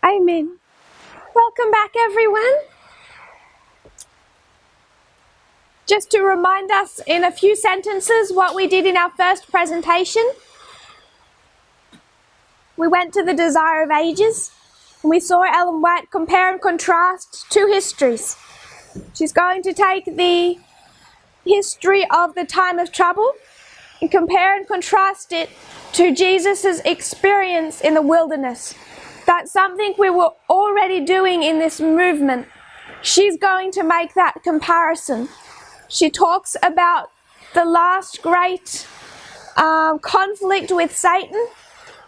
Amen. Welcome back, everyone. Just to remind us in a few sentences what we did in our first presentation. We went to the Desire of Ages and we saw Ellen White compare and contrast two histories. She's going to take the history of the time of trouble and compare and contrast it to Jesus' experience in the wilderness. That's something we were already doing in this movement. She's going to make that comparison. She talks about the last great conflict with Satan,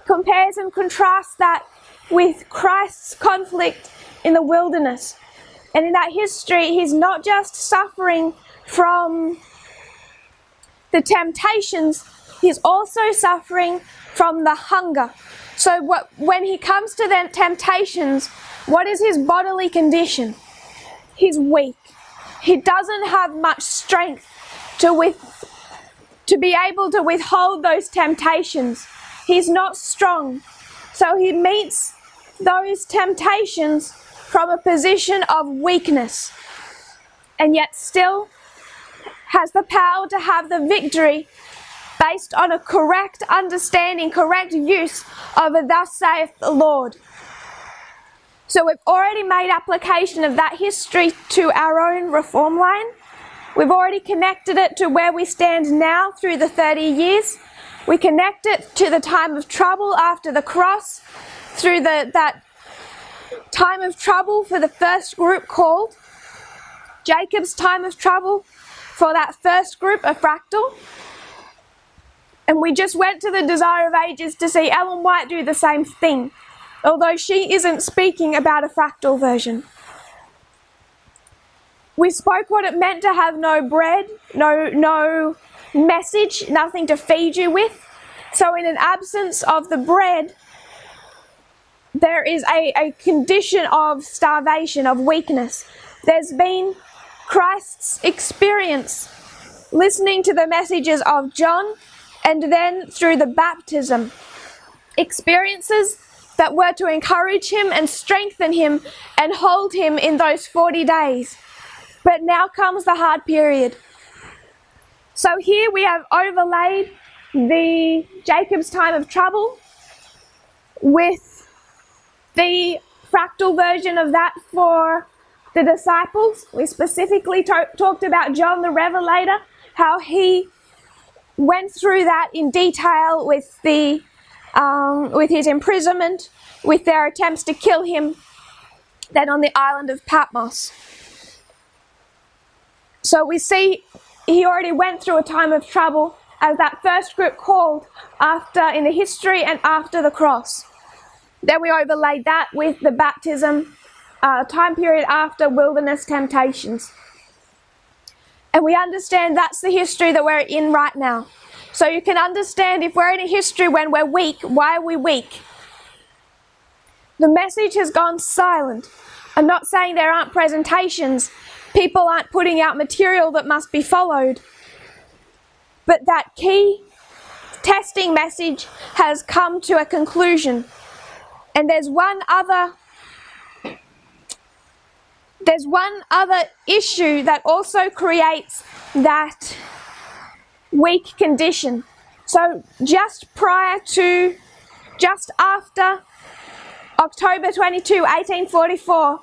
compares and contrasts that with Christ's conflict in the wilderness. And in that history, he's not just suffering from the temptations, he's also suffering from the hunger. So when he comes to the temptations, what is his bodily condition? He's weak. He doesn't have much strength to be able to withhold those temptations. He's not strong. So he meets those temptations from a position of weakness, and yet still has the power to have the victory based on a correct understanding, correct use of a "Thus saith the Lord." So we've already made application of that history to our own reform line. We've already connected it to where we stand now through the 30 years. We connect it to the time of trouble after the cross, through that time of trouble for the first group called Jacob's time of trouble for that first group, a fractal. And we just went to the Desire of Ages to see Ellen White do the same thing, although she isn't speaking about a fractal version. We spoke what it meant to have no bread, no message, nothing to feed you with. So in an absence of the bread, there is a condition of starvation, of weakness. There's been Christ's experience listening to the messages of John, and then through the baptism, experiences that were to encourage him and strengthen him and hold him in those 40 days. But now comes the hard period. So here we have overlaid the Jacob's time of trouble with the fractal version of that for the disciples. We specifically talked about John the Revelator, how he went through that in detail with his imprisonment, with their attempts to kill him, then on the island of Patmos. So we see he already went through a time of trouble as that first group called after in the history and after the cross. Then we overlaid that with the baptism, time period after wilderness temptations. And we understand that's the history that we're in right now. So you can understand if we're in a history when we're weak, why are we weak? The message has gone silent. I'm not saying there aren't presentations. People aren't putting out material that must be followed. But that key testing message has come to a conclusion. And there's one other issue that also creates that weak condition. So just after October 22, 1844,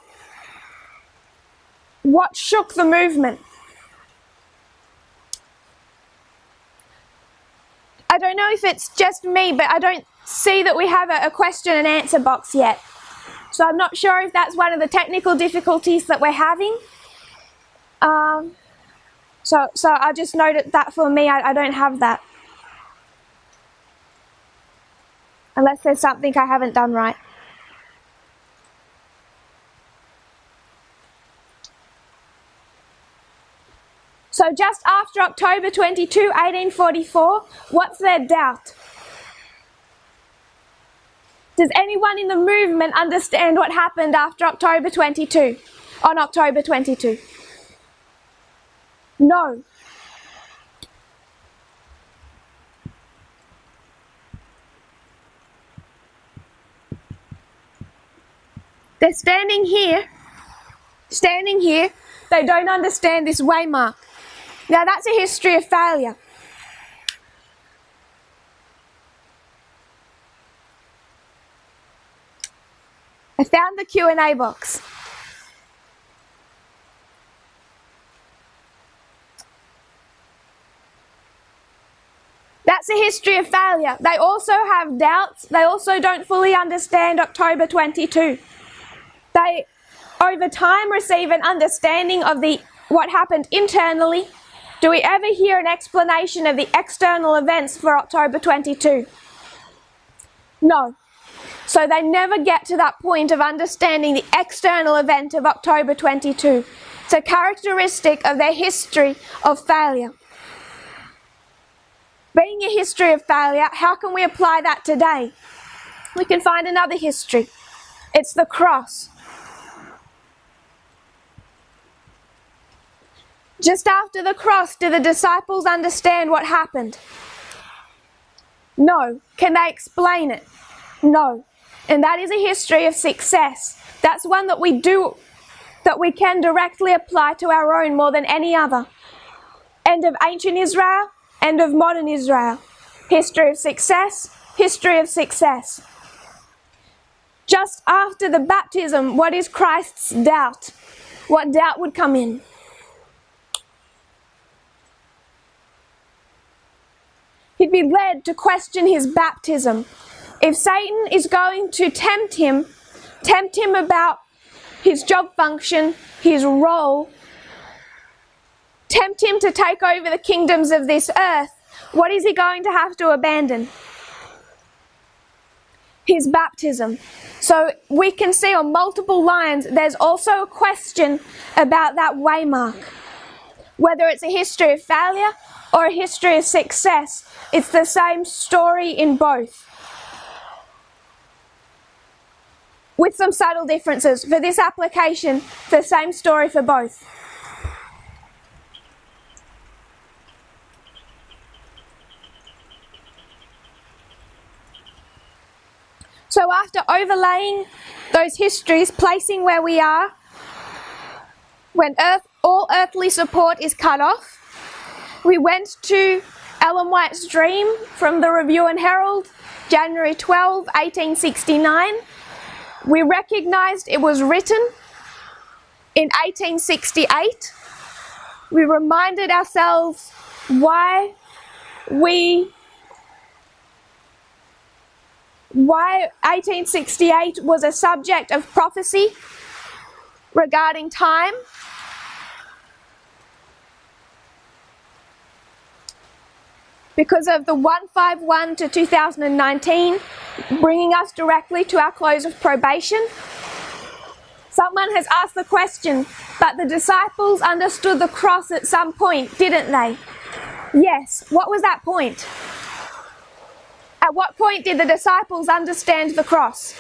what shook the movement? I don't know if it's just me, but I don't see that we have a question and answer box yet. So I'm not sure if that's one of the technical difficulties that we're having. So I just noted that for me, I don't have that. Unless there's something I haven't done right. So just after October 22, 1844, what's their doubt? Does anyone in the movement understand what happened after October 22, on October 22? No. They're standing here, they don't understand this waymark. Now that's a history of failure. I found the Q&A box. That's a history of failure. They also have doubts. They also don't fully understand October 22. They, over time, receive an understanding of what happened internally. Do we ever hear an explanation of the external events for October 22? No. So they never get to that point of understanding the external event of October 22. It's a characteristic of their history of failure. Being a history of failure, how can we apply that today? We can find another history. It's the cross. Just after the cross, do the disciples understand what happened? No. Can they explain it? No. And that is a history of success. That's one that we can directly apply to our own more than any other. End of ancient Israel, end of modern Israel. History of success, history of success. Just after the baptism, what is Christ's doubt? What doubt would come in? He'd be led to question his baptism. If Satan is going to tempt him about his job function, his role, tempt him to take over the kingdoms of this earth, what is he going to have to abandon? His baptism. So we can see on multiple lines, there's also a question about that waymark. Whether it's a history of failure or a history of success, it's the same story in both. With some subtle differences. For this application, the same story for both. So after overlaying those histories, placing where we are, when all earthly support is cut off, we went to Ellen White's dream from the Review and Herald, January 12, 1869. We recognised it was written in 1868. We reminded ourselves why 1868 was a subject of prophecy regarding time. Because of the 151 to 2019, bringing us directly to our close of probation. Someone has asked the question, but the disciples understood the cross at some point, didn't they? Yes. What was that point? At what point did the disciples understand the cross?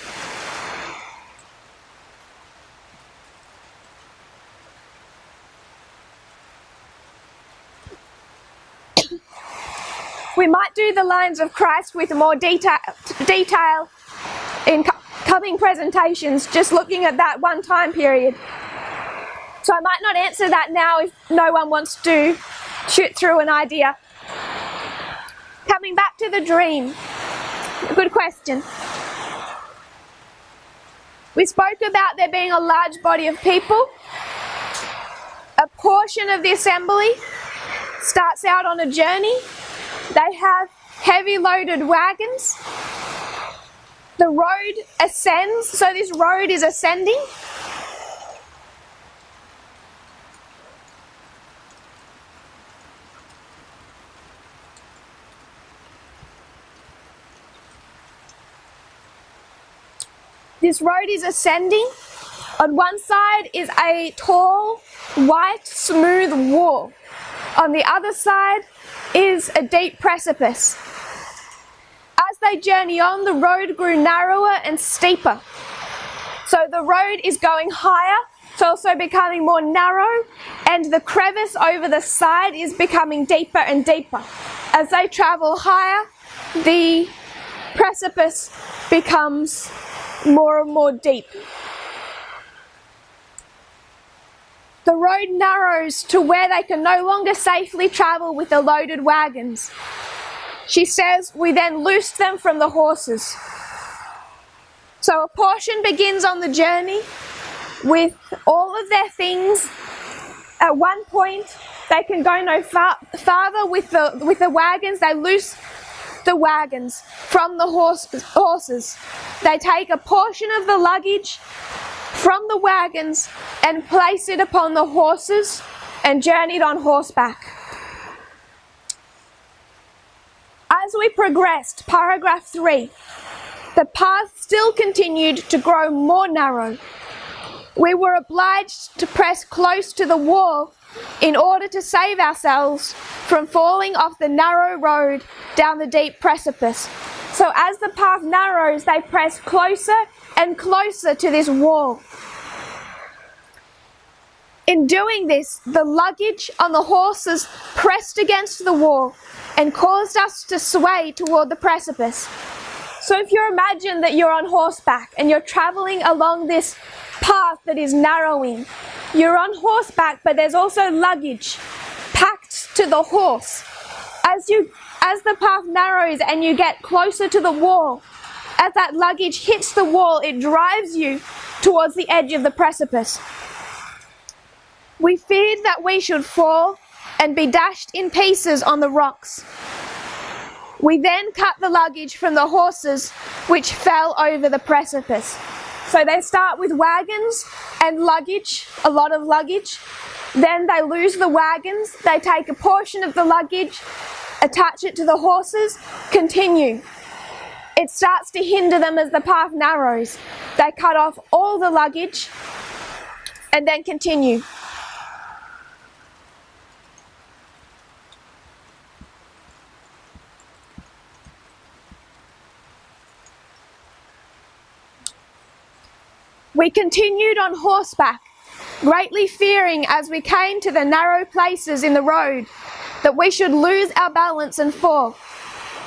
We might do the lines of Christ with more detail in coming presentations, just looking at that one time period. So I might not answer that now if no one wants to shoot through an idea. Coming back to the dream. Good question. We spoke about there being a large body of people. A portion of the assembly starts out on a journey. They have heavy loaded wagons. The road ascends, so this road is ascending. This road is ascending. On one side is a tall, white, smooth wall. On the other side is a deep precipice. As they journey on, the road grew narrower and steeper. So the road is going higher, it's also becoming more narrow, and the crevice over the side is becoming deeper and deeper. As they travel higher, the precipice becomes more and more deep. The road narrows to where they can no longer safely travel with the loaded wagons. She says, we then loosed them from the horses. So a portion begins on the journey with all of their things. At one point, they can go no farther with the wagons. They loose the wagons from the horses. They take a portion of the luggage from the wagons and place it upon the horses and journeyed on horseback. As we progressed, paragraph 3, the path still continued to grow more narrow. We were obliged to press close to the wall in order to save ourselves from falling off the narrow road down the deep precipice. So as the path narrows, they press closer and closer to this wall. In doing this, the luggage on the horses pressed against the wall and caused us to sway toward the precipice. So if you imagine that you're on horseback and you're traveling along this path that is narrowing, you're on horseback, but there's also luggage packed to the horse. As the path narrows and you get closer to the wall, as that luggage hits the wall, it drives you towards the edge of the precipice. We feared that we should fall and be dashed in pieces on the rocks. We then cut the luggage from the horses, which fell over the precipice. So they start with wagons and luggage, a lot of luggage. Then they lose the wagons. They take a portion of the luggage, attach it to the horses, continue. It starts to hinder them as the path narrows. They cut off all the luggage and then continue. We continued on horseback, greatly fearing as we came to the narrow places in the road that we should lose our balance and fall.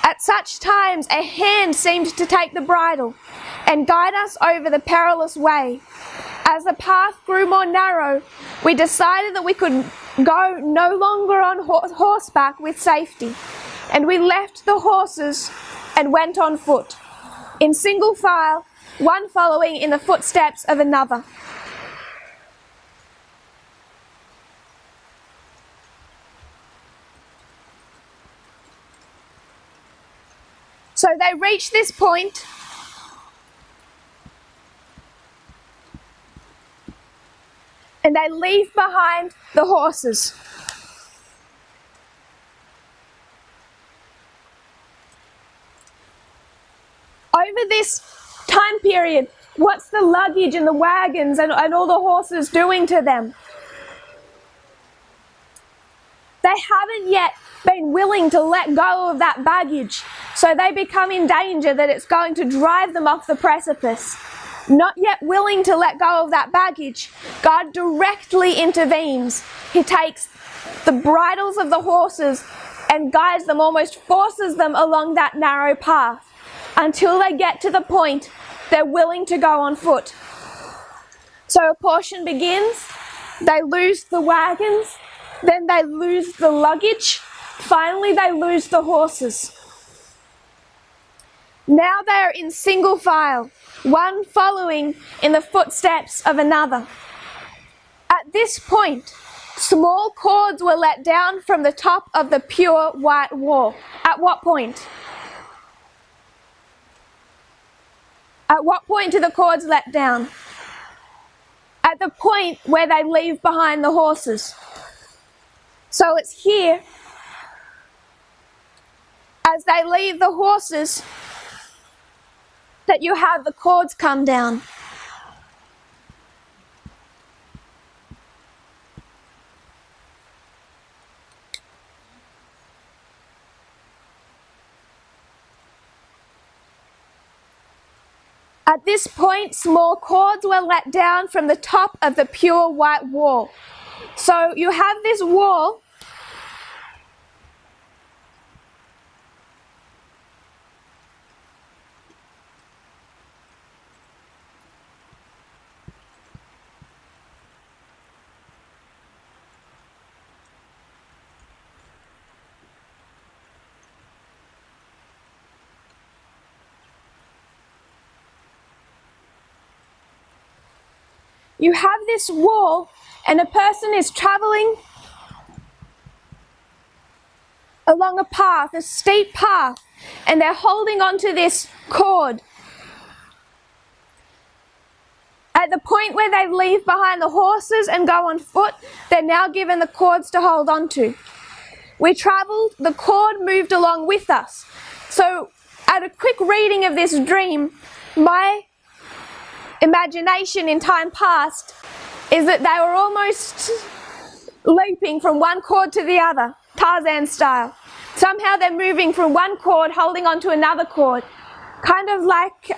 At such times a hand seemed to take the bridle and guide us over the perilous way. As the path grew more narrow, we decided that we could go no longer on horseback with safety, and we left the horses and went on foot, in single file, one following in the footsteps of another. So they reach this point, and they leave behind the horses. Over this time period, what's the luggage and the wagons and all the horses doing to them? They haven't yet been willing to let go of that baggage, so they become in danger that it's going to drive them off the precipice. Not yet willing to let go of that baggage, God directly intervenes. He takes the bridles of the horses and guides them, almost forces them along that narrow path until they get to the point they're willing to go on foot. So a portion begins, they lose the wagons, then they lose the luggage, finally they lose the horses. Now they are in single file, one following in the footsteps of another. At this point, small cords were let down from the top of the pure white wall. At what point? At what point do the cords let down? At the point where they leave behind the horses. So it's here, as they leave the horses, that you have the cords come down. At this point, small cords were let down from the top of the pure white wall. So you have this wall You have this wall and a person is traveling along a path, a steep path, and they're holding onto this cord. At the point where they leave behind the horses and go on foot, they're now given the cords to hold onto. We travelled, the cord moved along with us. So at a quick reading of this dream, my imagination in time past is that they were almost leaping from one cord to the other, Tarzan style. Somehow they're moving from one cord, holding onto another cord, kind of like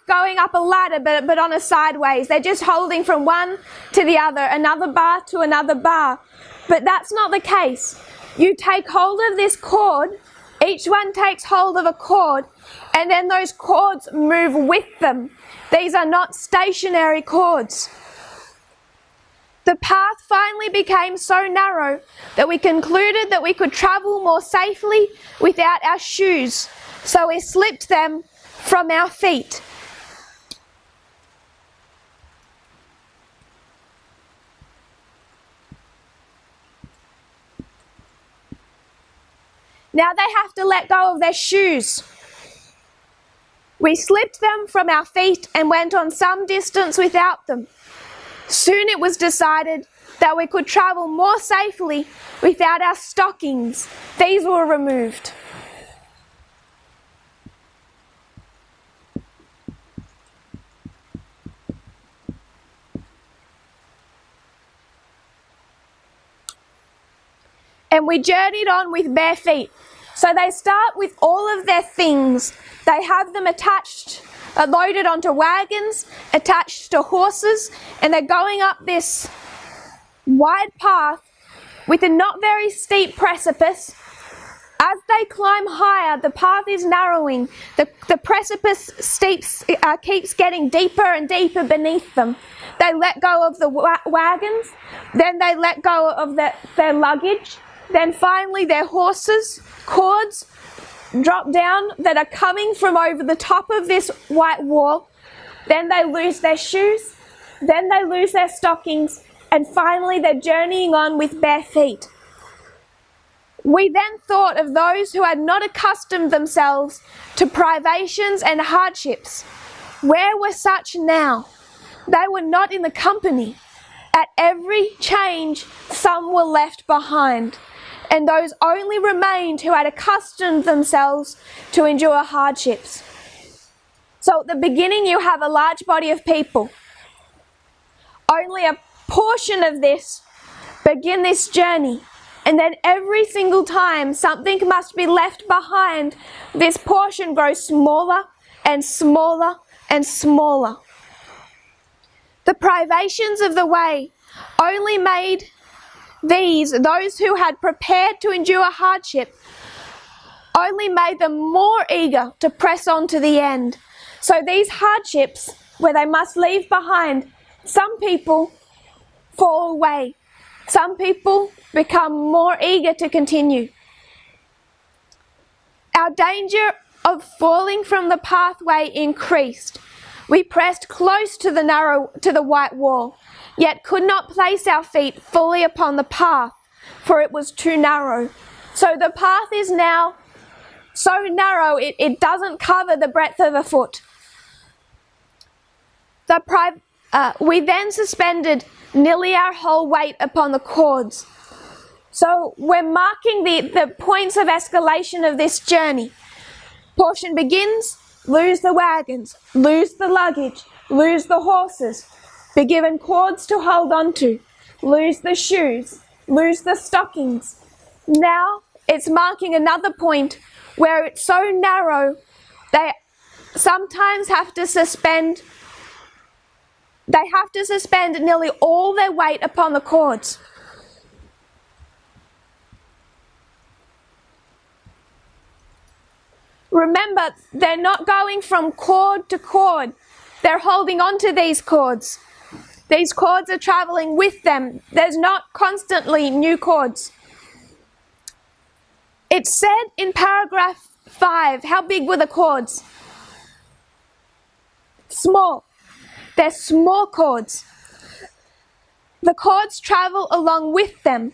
going up a ladder, but on a sideways. They're just holding from one to the other, another bar to another bar. But that's not the case. You take hold of this cord, each one takes hold of a cord, and then those cords move with them. These are not stationary cords. The path finally became so narrow that we concluded that we could travel more safely without our shoes, so we slipped them from our feet. Now they have to let go of their shoes. We slipped them from our feet and went on some distance without them. Soon it was decided that we could travel more safely without our stockings. These were removed. And we journeyed on with bare feet. So they start with all of their things. They have them attached, loaded onto wagons, attached to horses, and they're going up this wide path with a not very steep precipice. As they climb higher, the path is narrowing. The precipice keeps getting deeper and deeper beneath them. They let go of the wagons, then they let go of their luggage. Then finally their horses' cords drop down that are coming from over the top of this white wall. Then they lose their shoes. Then they lose their stockings. And finally they're journeying on with bare feet. We then thought of those who had not accustomed themselves to privations and hardships. Where were such now? They were not in the company. At every change, some were left behind, and those only remained who had accustomed themselves to endure hardships. So at the beginning you have a large body of people. Only a portion of this begin this journey, and then every single time something must be left behind, this portion grows smaller and smaller and smaller. The privations of the way only made those who had prepared to endure hardship, only made them more eager to press on to the end. So these hardships, where they must leave behind, some people fall away. Some people become more eager to continue. Our danger of falling from the pathway increased. We pressed close to the white wall, yet could not place our feet fully upon the path, for it was too narrow. So the path is now so narrow it doesn't cover the breadth of a foot. We then suspended nearly our whole weight upon the cords. So we're marking the points of escalation of this journey. Portion begins, lose the wagons, lose the luggage, lose the horses, be given cords to hold on to, lose the shoes, lose the stockings. Now it's marking another point where it's so narrow they sometimes have to suspend nearly all their weight upon the cords. Remember, they're not going from cord to cord. They're holding on to these cords. These cords are traveling with them. There's not constantly new cords. It said in paragraph 5, how big were the cords? Small. They're small chords. The chords travel along with them.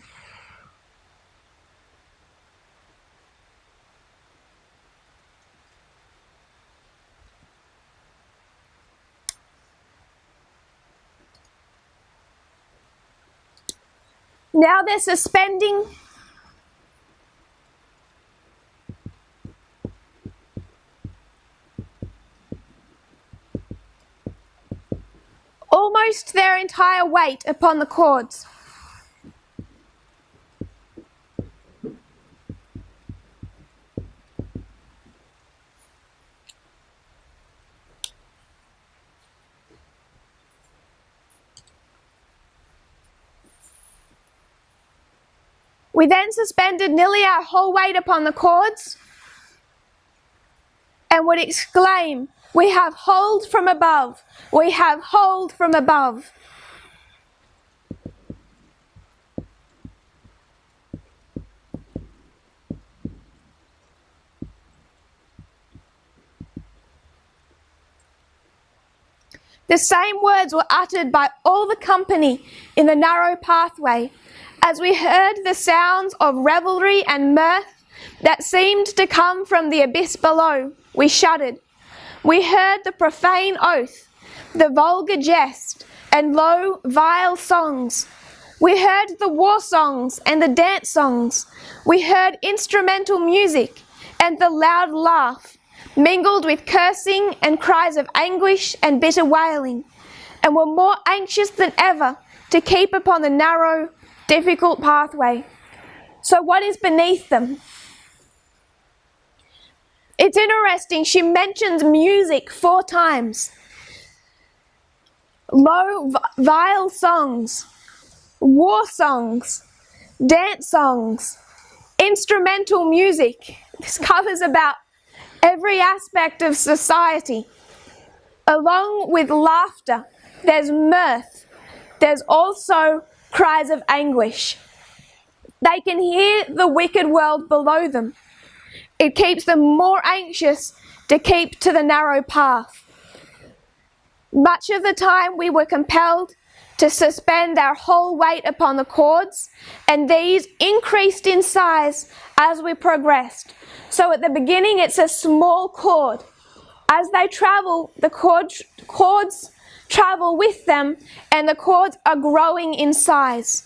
Now they're suspending almost their entire weight upon the chords. We then suspended nearly our whole weight upon the chords and would exclaim, "We have hold from above, we have hold from above." The same words were uttered by all the company in the narrow pathway, as we heard the sounds of revelry and mirth that seemed to come from the abyss below. We shuddered. We heard the profane oath, the vulgar jest, and low, vile songs. We heard the war songs and the dance songs. We heard instrumental music and the loud laugh, mingled with cursing and cries of anguish and bitter wailing, and were more anxious than ever to keep upon the narrow, difficult pathway. So what is beneath them? It's interesting, she mentions music 4 times. Low, vile songs, war songs, dance songs, instrumental music. This covers about every aspect of society. Along with laughter, there's mirth. There's also cries of anguish. They can hear the wicked world below them. It keeps them more anxious to keep to the narrow path. Much of the time we were compelled to suspend our whole weight upon the chords, and these increased in size as we progressed. So at the beginning it's a small chord. As they travel, the chords travel with them, and the chords are growing in size.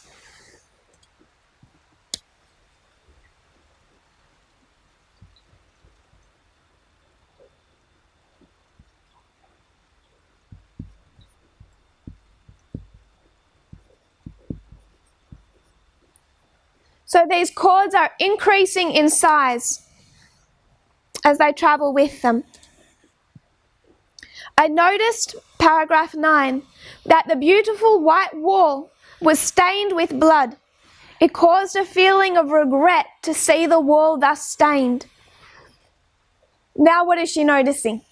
So these chords are increasing in size as they travel with them. I noticed, paragraph 9, that the beautiful white wall was stained with blood. It caused a feeling of regret to see the wall thus stained. Now what is she noticing?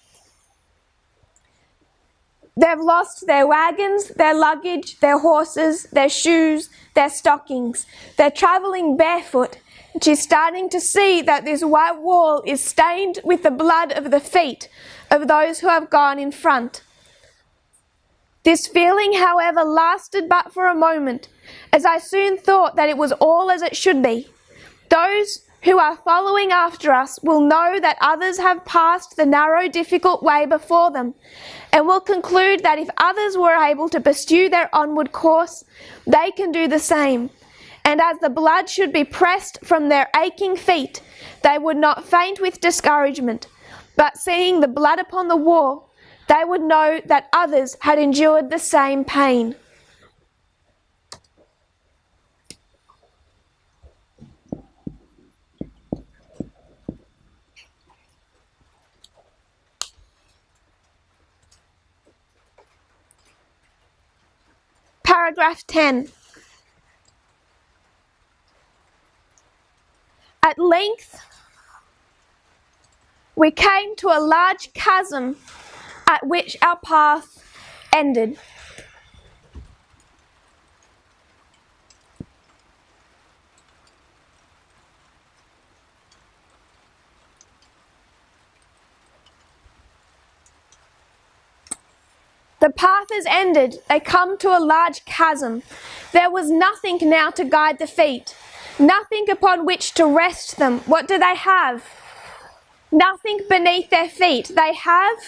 They've lost their wagons, their luggage, their horses, their shoes, their stockings. They're travelling barefoot. She's starting to see that this white wall is stained with the blood of the feet of those who have gone in front. This feeling, however, lasted but for a moment, as I soon thought that it was all as it should be. Those who are following after us will know that others have passed the narrow, difficult way before them, and will conclude that if others were able to pursue their onward course, they can do the same. And as the blood should be pressed from their aching feet, they would not faint with discouragement, but seeing the blood upon the wall, they would know that others had endured the same pain. Paragraph 10. At length, we came to a large chasm at which our path ended. The path is ended. They come to a large chasm. There was nothing now to guide the feet, nothing upon which to rest them. What do they have? Nothing beneath their feet. They have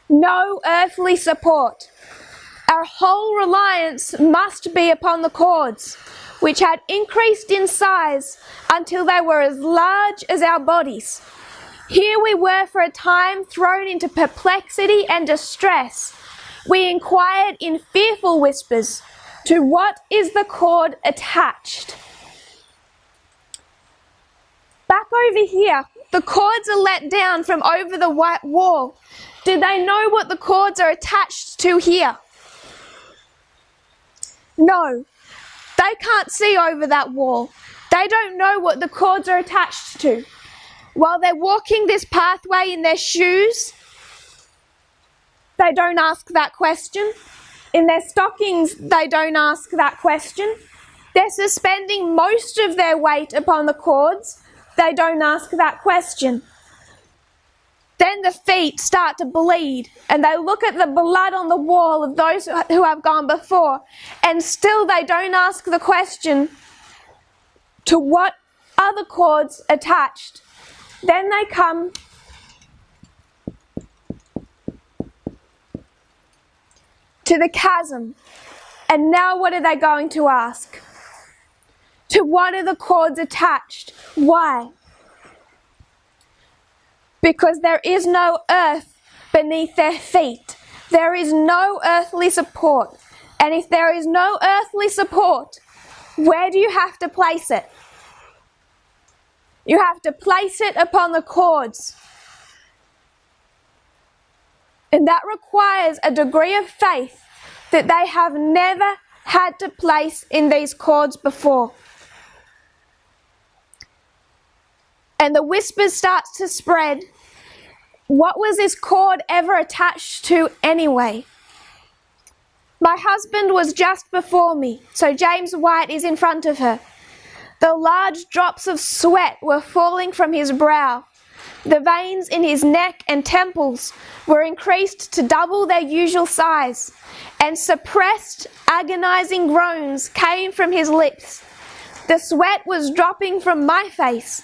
no earthly support. Our whole reliance must be upon the cords, which had increased in size until they were as large as our bodies. Here we were for a time thrown into perplexity and distress. We inquired in fearful whispers, to what is the cord attached? Back over here, the cords are let down from over the white wall. Do they know what the cords are attached to here? No, they can't see over that wall. They don't know what the cords are attached to. While they're walking this pathway in their shoes, they don't ask that question. In their stockings, they don't ask that question. They're suspending most of their weight upon the cords. They don't ask that question. Then the feet start to bleed, and they look at the blood on the wall of those who have gone before, and still they don't ask the question, to what are the cords attached? Then they come to the chasm, and now what are they going to ask? To what are the cords attached? Why? Because there is no earth beneath their feet. There is no earthly support. And if there is no earthly support, where do you have to place it? You have to place it upon the cords. And that requires a degree of faith that they have never had to place in these cords before. And the whispers start to spread. What was this cord ever attached to anyway? My husband was just before me, so James White is in front of her. The large drops of sweat were falling from his brow. The veins in his neck and temples were increased to double their usual size, and suppressed, agonizing groans came from his lips. The sweat was dropping from my face,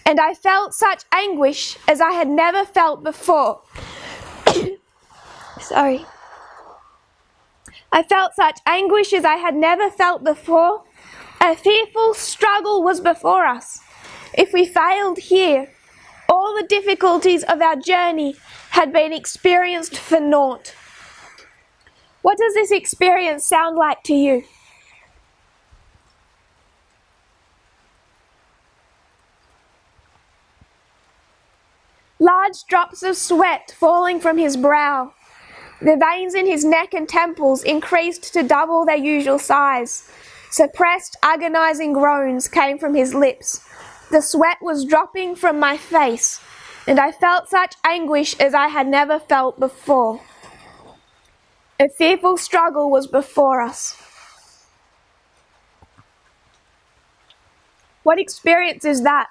and I felt such anguish as I had never felt before. Sorry. I felt such anguish as I had never felt before. A fearful struggle was before us. If we failed here, all the difficulties of our journey had been experienced for naught. What does this experience sound like to you? Large drops of sweat falling from his brow. The veins in his neck and temples increased to double their usual size. Suppressed, agonizing groans came from his lips. The sweat was dropping from my face, and I felt such anguish as I had never felt before. A fearful struggle was before us. What experience is that?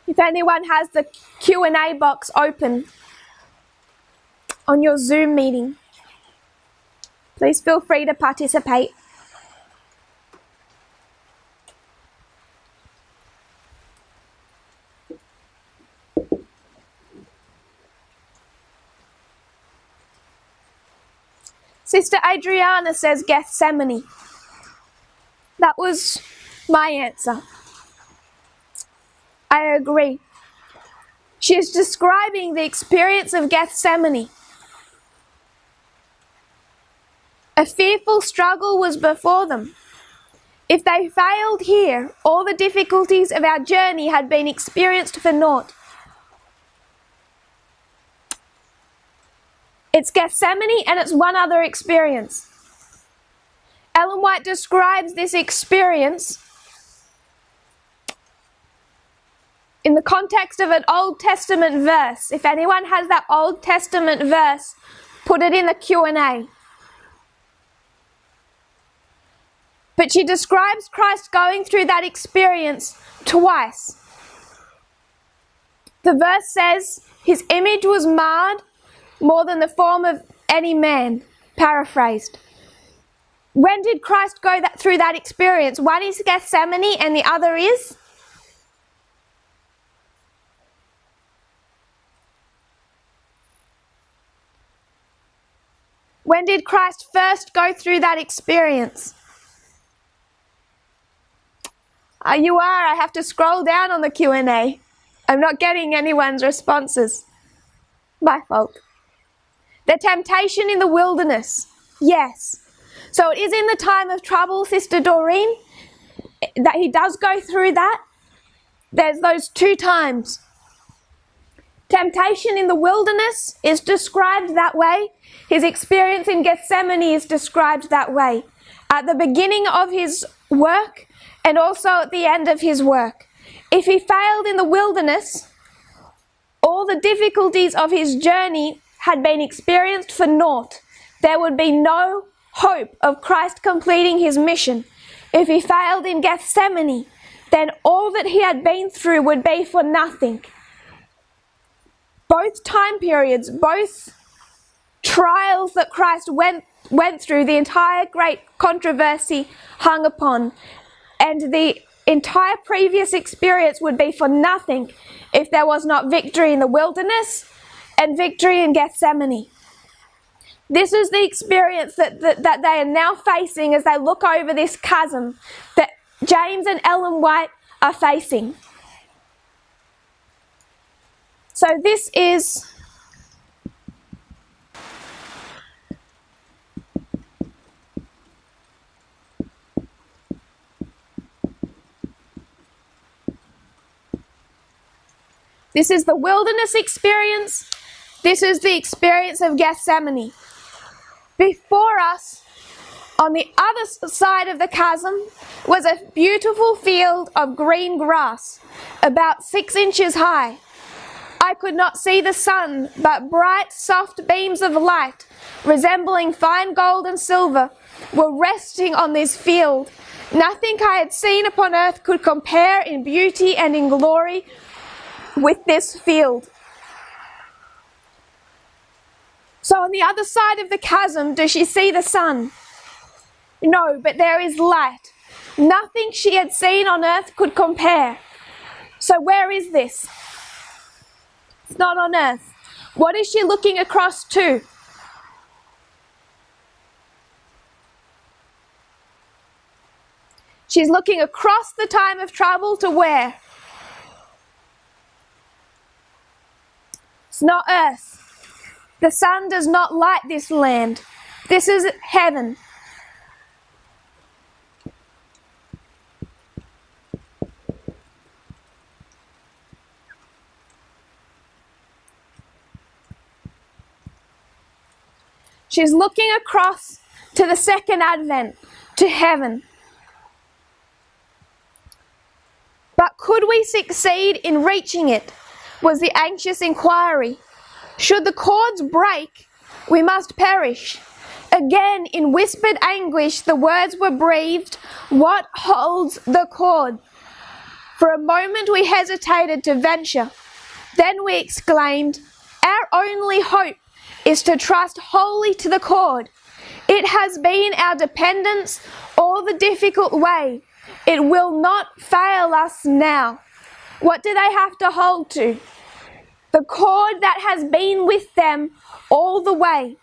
If anyone has the Q&A box open on your Zoom meeting, please feel free to participate. Sister Adriana says Gethsemane. That was my answer. I agree. She is describing the experience of Gethsemane. A fearful struggle was before them. If they failed here, all the difficulties of our journey had been experienced for naught. It's Gethsemane and it's one other experience. Ellen White describes this experience in the context of an Old Testament verse. If anyone has that Old Testament verse, put it in the Q&A. But she describes Christ going through that experience twice. The verse says, his image was marred more than the form of any man. Paraphrased. When did Christ go through that experience? One is Gethsemane and the other is? When did Christ first go through that experience? You are. I have to scroll down on the Q&A. I'm not getting anyone's responses. My fault. The temptation in the wilderness. Yes. So it is in the time of trouble, Sister Doreen, that he does go through that. There's those two times. Temptation in the wilderness is described that way. His experience in Gethsemane is described that way. At the beginning of his work and also at the end of his work. If he failed in the wilderness, all the difficulties of his journey had been experienced for naught. There would be no hope of Christ completing his mission. If he failed in Gethsemane, then all that he had been through would be for nothing. Both time periods, both trials that Christ went through, the entire great controversy hung upon, and the entire previous experience would be for nothing if there was not victory in the wilderness and victory in Gethsemane. This is the experience that they are now facing as they look over this chasm that James and Ellen White are facing. So this is the wilderness experience. This is the experience of Gethsemane. Before us, on the other side of the chasm, was a beautiful field of green grass, about 6 inches high. I could not see the sun, but bright, soft beams of light, resembling fine gold and silver, were resting on this field. Nothing I had seen upon earth could compare in beauty and in glory with this field. So on the other side of the chasm, does she see the sun? No, but there is light. Nothing she had seen on earth could compare. So where is this? It's not on earth. What is she looking across to? She's looking across the time of trouble to where? It's not earth. The sun does not light this land. This is heaven. She's looking across to the second advent, to heaven. But could we succeed in reaching it? Was the anxious inquiry. Should the cords break, we must perish. Again, in whispered anguish, the words were breathed, what holds the cord? For a moment we hesitated to venture. Then we exclaimed, our only hope is to trust wholly to the cord. It has been our dependence all the difficult way. It will not fail us now. What do they have to hold to? The cord that has been with them all the way.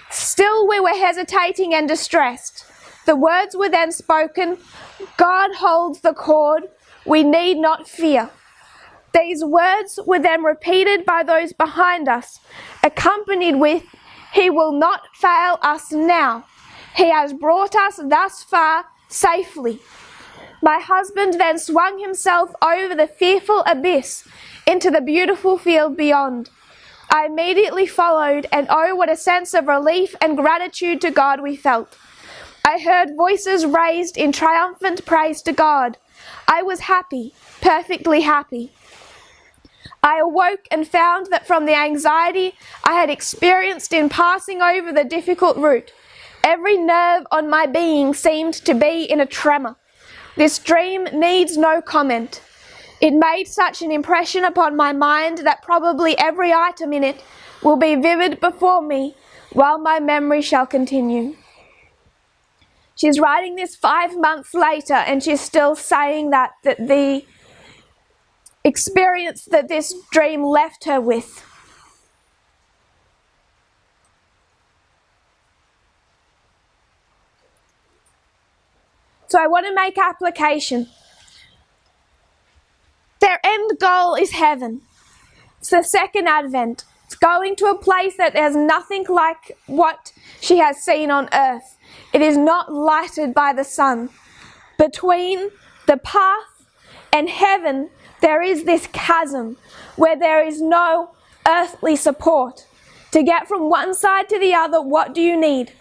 Still we were hesitating and distressed. The words were then spoken, God holds the cord, we need not fear. These words were then repeated by those behind us, accompanied with, He will not fail us now. He has brought us thus far safely. My husband then swung himself over the fearful abyss into the beautiful field beyond. I immediately followed, and oh, what a sense of relief and gratitude to God we felt. I heard voices raised in triumphant praise to God. I was happy, perfectly happy. I awoke and found that from the anxiety I had experienced in passing over the difficult route, every nerve on my being seemed to be in a tremor. This dream needs no comment. It made such an impression upon my mind that probably every item in it will be vivid before me while my memory shall continue. She's writing this 5 months later, and she's still saying that the experience that this dream left her with. So I want to make application. Their end goal is heaven. It's the second advent. It's going to a place that there's nothing like what she has seen on earth. It is not lighted by the sun. Between the path and heaven, there is this chasm where there is no earthly support. To get from one side to the other, what do you need?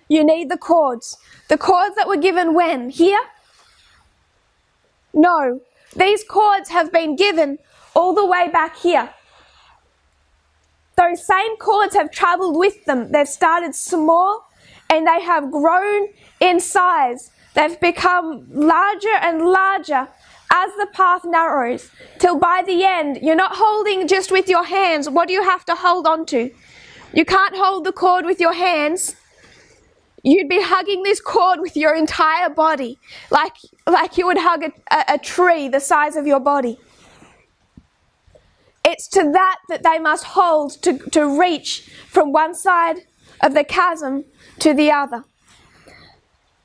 You need the cords. The cords that were given when? Here? No. These cords have been given all the way back here. Those same cords have traveled with them. They've started small and they have grown in size. They've become larger and larger as the path narrows, till by the end, you're not holding just with your hands. What do you have to hold on to? You can't hold the cord with your hands. You'd be hugging this cord with your entire body, like you would hug a tree the size of your body. It's to that they must hold to reach from one side of the chasm to the other.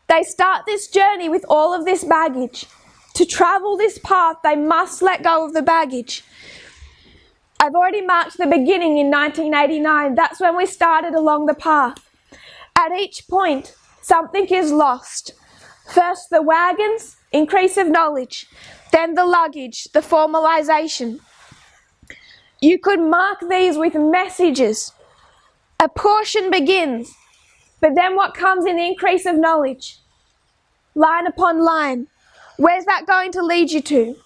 They start this journey with all of this baggage. To travel this path, they must let go of the baggage. I've already marked the beginning in 1989. That's when we started along the path. At each point, something is lost. First the wagons, increase of knowledge. Then the luggage, the formalization. You could mark these with messages. A portion begins, but then what comes in the increase of knowledge? Line upon line. Where's that going to lead you to?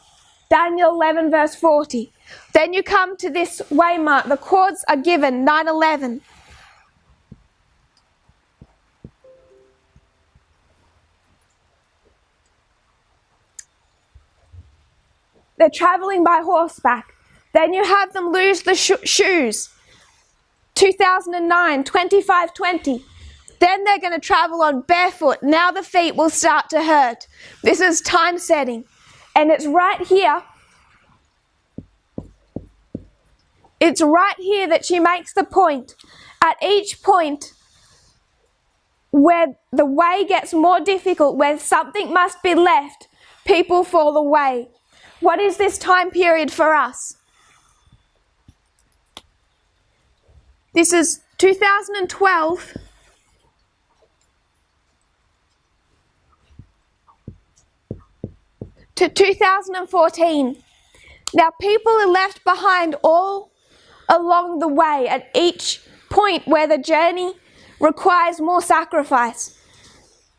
Daniel 11 verse 40. Then you come to this waymark. The cords are given, 9/11. They're traveling by horseback. Then you have them lose the shoes. 2009, 25:20. Then they're going to travel on barefoot. Now the feet will start to hurt. This is time setting. And it's right here. It's right here that she makes the point. At each point where the way gets more difficult, where something must be left, people fall away. What is this time period for us? This is 2012 to 2014. Now people are left behind all along the way at each point where the journey requires more sacrifice.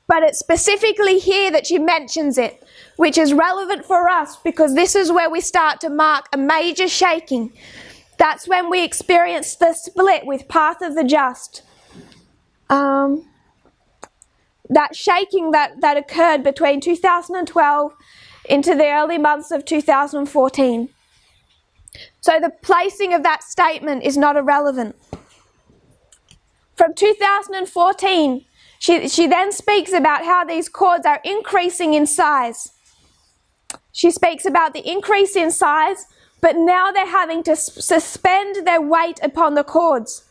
But it's specifically here that she mentions it, which is relevant for us because this is where we start to mark a major shaking. That's when we experience the split with Path of the Just. That shaking that occurred between 2012 into the early months of 2014. So the placing of that statement is not irrelevant. From 2014, she then speaks about how these cords are increasing in size. She speaks about the increase in size, but now they're having to suspend their weight upon the cords.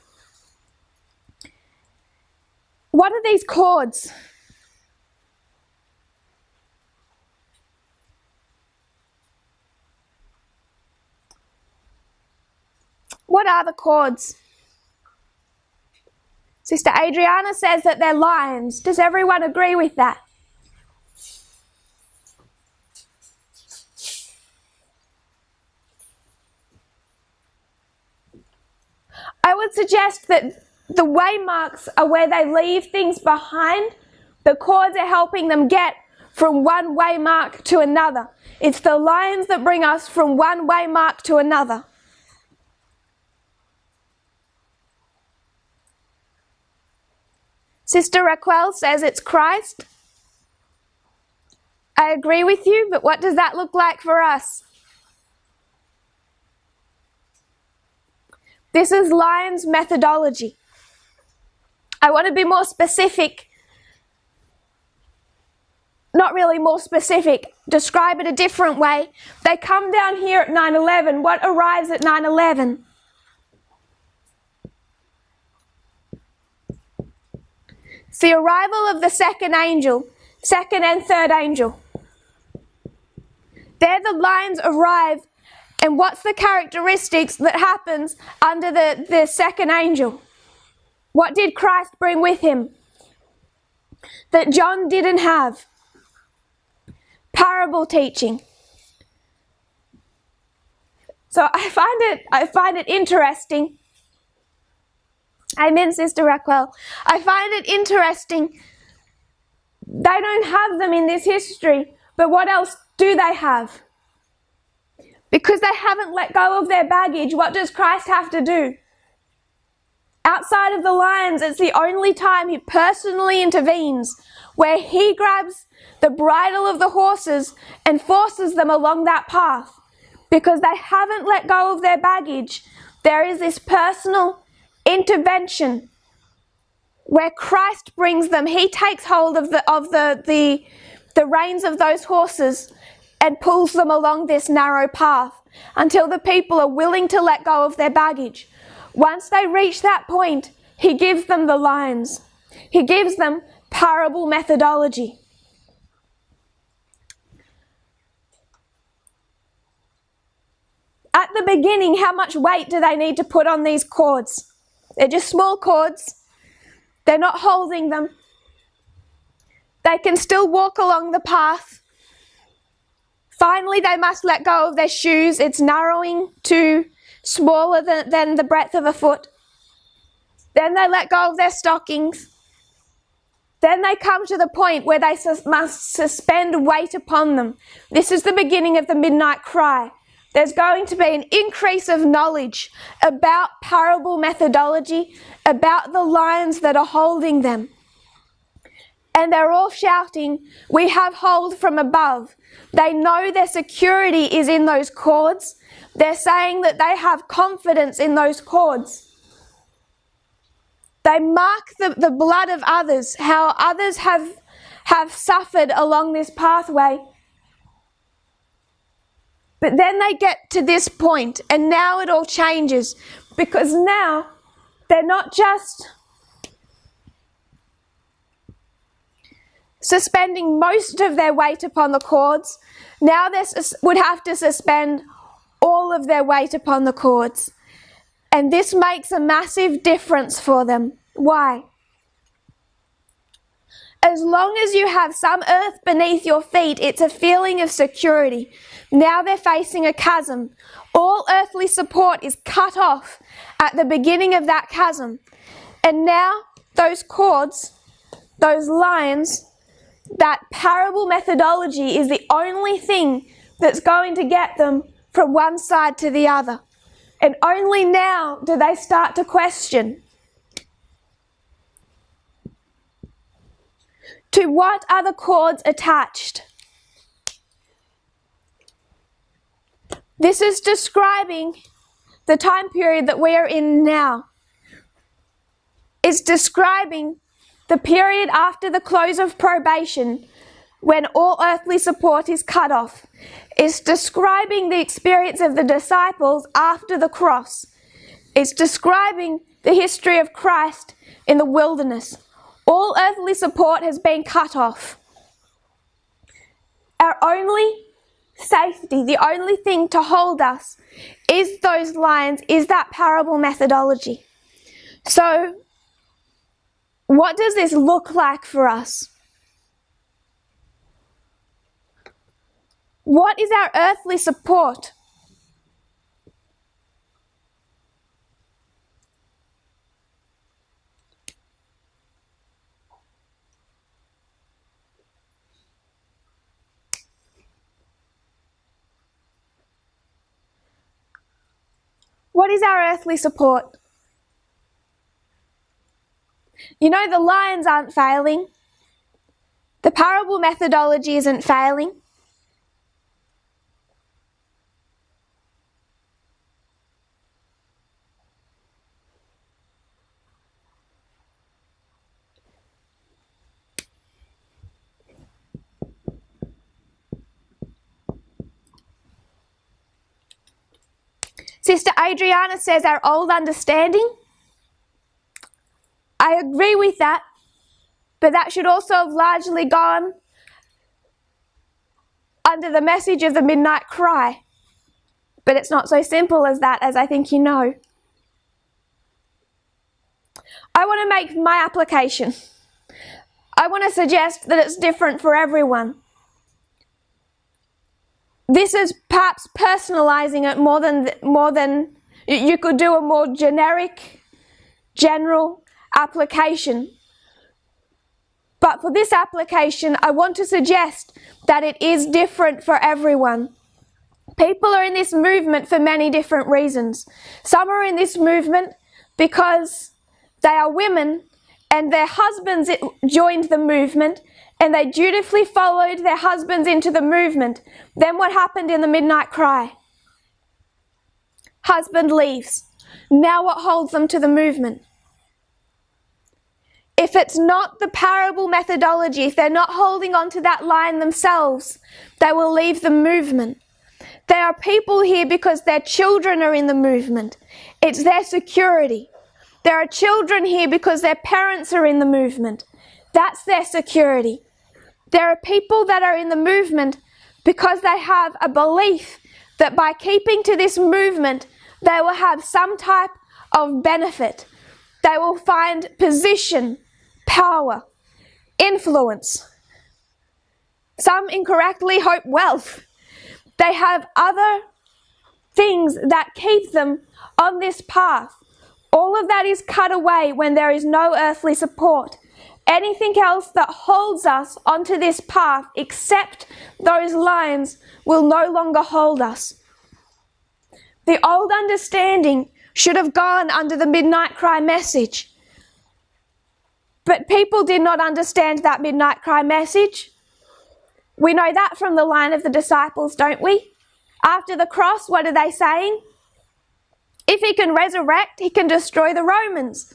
What are these cords? What are the cords? Sister Adriana says that they're lines. Does everyone agree with that? I would suggest that the waymarks are where they leave things behind. The cords are helping them get from one waymark to another. It's the lines that bring us from one waymark to another. Sister Raquel says it's Christ. I agree with you, but what does that look like for us? This is Lion's methodology. I want to be more specific. Not really more specific. Describe it a different way. They come down here at 9/11. What arrives at 9/11? It's the arrival of the second angel, second and third angel. There the lions arrive, and what's the characteristics that happens under the second angel? What did Christ bring with him that John didn't have? Parable teaching. So I find it interesting. Amen, Sister Raquel. I find it interesting. They don't have them in this history, but what else do they have? Because they haven't let go of their baggage, what does Christ have to do? Outside of the lions, it's the only time he personally intervenes, where he grabs the bridle of the horses and forces them along that path. Because they haven't let go of their baggage, there is this personal intervention where Christ brings them. He takes hold of the reins of those horses and pulls them along this narrow path until the people are willing to let go of their baggage. Once they reach that point, he gives them the lines. He gives them parable methodology. At the beginning, how much weight do they need to put on these cords? They're just small cords. They're not holding them. They can still walk along the path. Finally, they must let go of their shoes. It's narrowing to smaller than the breadth of a foot. Then they let go of their stockings. Then they come to the point where they must suspend weight upon them. This is the beginning of the midnight cry. There's going to be an increase of knowledge about parable methodology, about the lions that are holding them. And they're all shouting, "We have hold from above." They know their security is in those cords. They're saying that they have confidence in those cords. They mark the blood of others, how others have suffered along this pathway. But then they get to this point, and now it all changes, because now they're not just suspending most of their weight upon the cords. Now they would have to suspend all of their weight upon the cords. And this makes a massive difference for them. Why? As long as you have some earth beneath your feet, it's a feeling of security. Now they're facing a chasm. All earthly support is cut off at the beginning of that chasm. And now those cords, those lines, that parable methodology is the only thing that's going to get them from one side to the other. And only now do they start to question. To what are the cords attached? This is describing the time period that we are in now. It's describing the period after the close of probation, when all earthly support is cut off. It's describing the experience of the disciples after the cross. It's describing the history of Christ in the wilderness. All earthly support has been cut off. Our only safety, the only thing to hold us, is those lines, is that parable methodology. So, what does this look like for us? What is our earthly support? What is our earthly support? You know, the lions aren't failing. The parable methodology isn't failing. Sister Adriana says our old understanding. I agree with that, but that should also have largely gone under the message of the midnight cry. But it's not so simple as that, as I think you know. I want to make my application. I want to suggest that it's different for everyone. This is perhaps personalizing it more than you could do a more generic, general application. But for this application, I want to suggest that it is different for everyone. People are in this movement for many different reasons. Some are in this movement because they are women and their husbands joined the movement and they dutifully followed their husbands into the movement. Then what happened in the midnight cry? Husband leaves. Now what holds them to the movement? If it's not the parable methodology, if they're not holding on to that line themselves, they will leave the movement. There are people here because their children are in the movement. It's their security. There are children here because their parents are in the movement. That's their security. There are people that are in the movement because they have a belief that by keeping to this movement, they will have some type of benefit. They will find position, power, influence. Some incorrectly hope wealth. They have other things that keep them on this path. All of that is cut away when there is no earthly support. Anything else that holds us onto this path except those lines will no longer hold us. The old understanding should have gone under the midnight cry message. But people did not understand that midnight cry message. We know that from the line of the disciples, don't we? After the cross, what are they saying? If he can resurrect, he can destroy the Romans.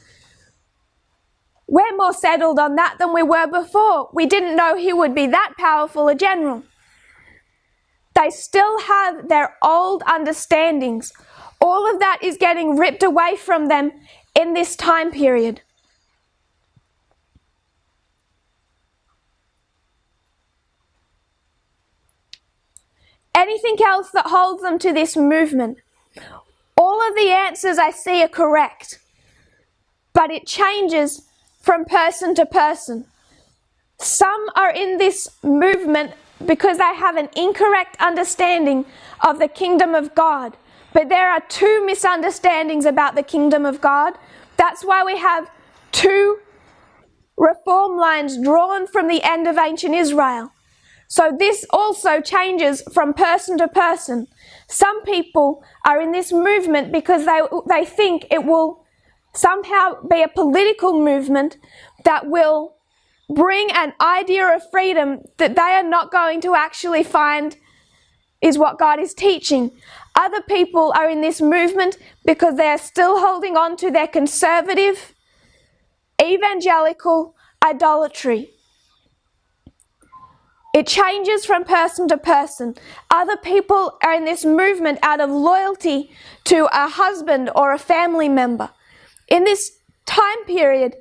We're more settled on that than we were before. We didn't know he would be that powerful a general. They still have their old understandings. All of that is getting ripped away from them in this time period. Anything else that holds them to this movement? All of the answers I see are correct, but it changes from person to person. Some are in this movement because they have an incorrect understanding of the kingdom of God. But there are two misunderstandings about the kingdom of God. That's why we have two reform lines drawn from the end of ancient Israel. So this also changes from person to person. Some people are in this movement because they think it will somehow be a political movement that will bring an idea of freedom that they are not going to actually find is what God is teaching. Other people are in this movement because they are still holding on to their conservative, evangelical idolatry. It changes from person to person. Other people are in this movement out of loyalty to a husband or a family member. In this time period,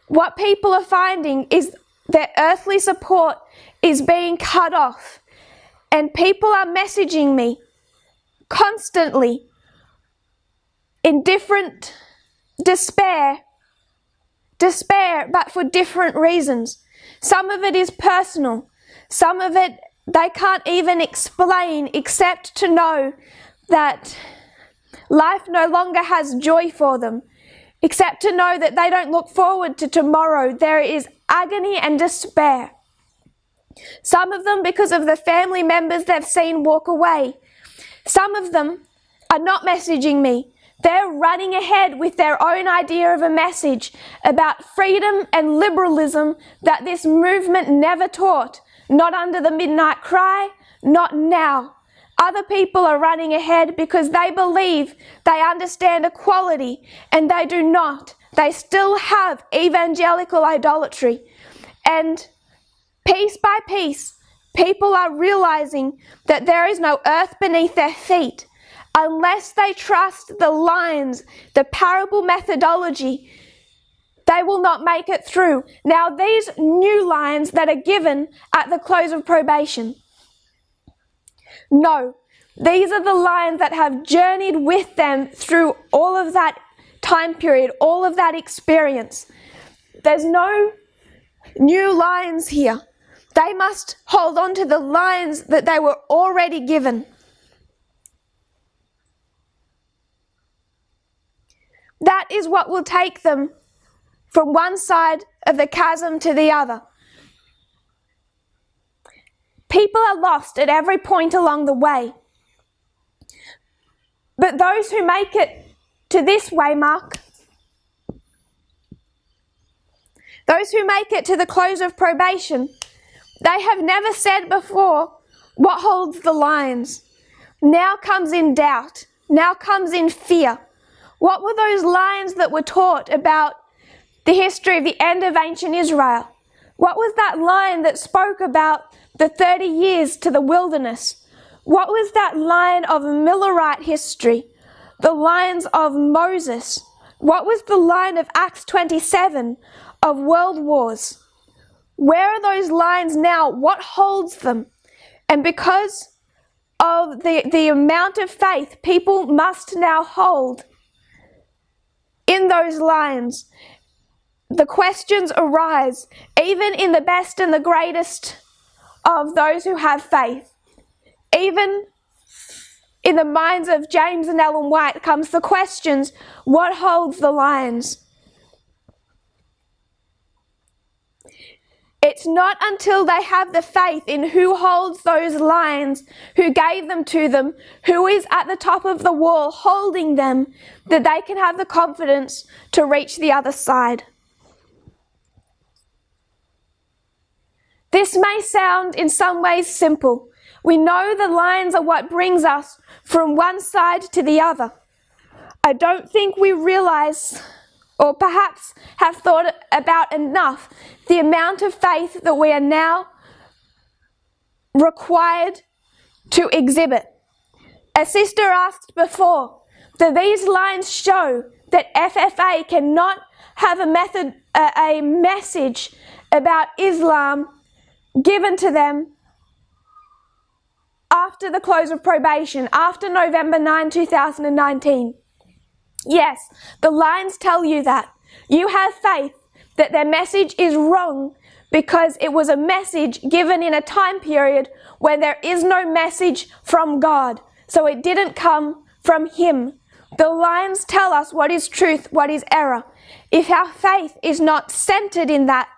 what people are finding is their earthly support is being cut off. And people are messaging me constantly in different despair, but for different reasons. Some of it is personal. Some of it they can't even explain except to know that life no longer has joy for them, except to know that they don't look forward to tomorrow. There is agony and despair. Some of them because of the family members they've seen walk away. Some of them are not messaging me They're running ahead with their own idea of a message about freedom and liberalism that this movement never taught. Not under the midnight cry, not now. Other people are running ahead because they believe they understand equality, and they do not. They still have evangelical idolatry. And piece by piece, people are realizing that there is no earth beneath their feet. Unless they trust the lines, the parable methodology, they will not make it through. Now, these new lines that are given at the close of probation, no, these are the lines that have journeyed with them through all of that time period, all of that experience. There's no new lines here. They must hold on to the lines that they were already given. That is what will take them from one side of the chasm to the other. People are lost at every point along the way. But those who make it to this way mark, those who make it to the close of probation, they have never said before what holds the lines. Now comes in doubt. Now comes in fear. What were those lines that were taught about the history of the end of ancient Israel? What was that line that spoke about the 30 years to the wilderness? What was that line of Millerite history? The lines of Moses? What was the line of Acts 27 of world wars? Where are those lines now? What holds them? And because of the amount of faith people must now hold in those lines, the questions arise, even in the best and the greatest of those who have faith. Even in the minds of James and Ellen White comes the questions, what holds the lines? It's not until they have the faith in who holds those lines, who gave them to them, who is at the top of the wall holding them, that they can have the confidence to reach the other side. This may sound in some ways simple. We know the lines are what brings us from one side to the other. I don't think we realize, or perhaps have thought about enough, the amount of faith that we are now required to exhibit. A sister asked before, do these lines show that FFA cannot have a message about Islam given to them after the close of probation, after November 9, 2019? Yes, the lines tell you that. You have faith that their message is wrong because it was a message given in a time period where there is no message from God. So it didn't come from Him. The lines tell us what is truth, what is error. If our faith is not centered in that,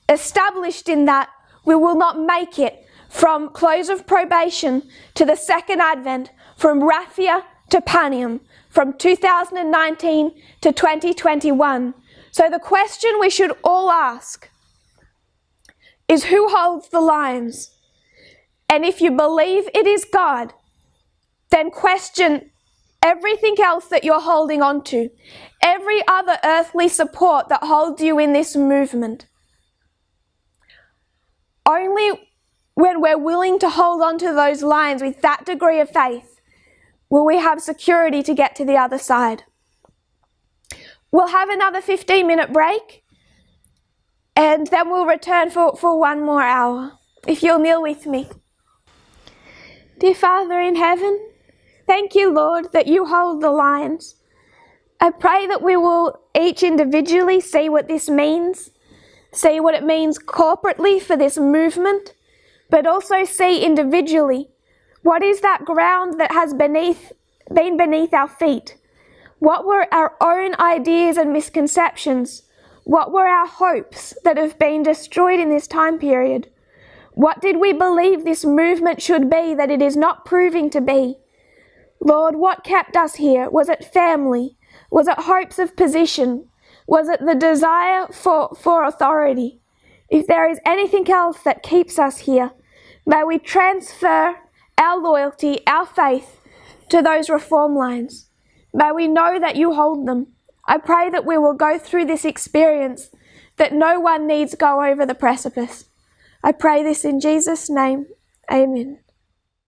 established in that, we will not make it from close of probation to the second advent, from Raphia to Panium, from 2019 to 2021. So the question we should all ask is, who holds the lines? And if you believe it is God, then question everything else that you're holding on to, every other earthly support that holds you in this movement. Only when we're willing to hold on to those lines with that degree of faith will we have security to get to the other side. We'll have another 15-minute break, and then we'll return for one more hour. If you'll kneel with me. Dear Father in heaven, thank you, Lord, that you hold the lines. I pray that we will each individually see what this means, see what it means corporately for this movement, but also see individually what is that ground that has been beneath our feet. What were our own ideas and misconceptions? What were our hopes that have been destroyed in this time period? What did we believe this movement should be that it is not proving to be? Lord, what kept us here? Was it family? Was it hopes of position? Was it the desire for authority? If there is anything else that keeps us here, may we transfer our loyalty, our faith to those reform lines. May we know that you hold them. I pray that we will go through this experience, that no one needs go over the precipice. I pray this in Jesus' name. Amen.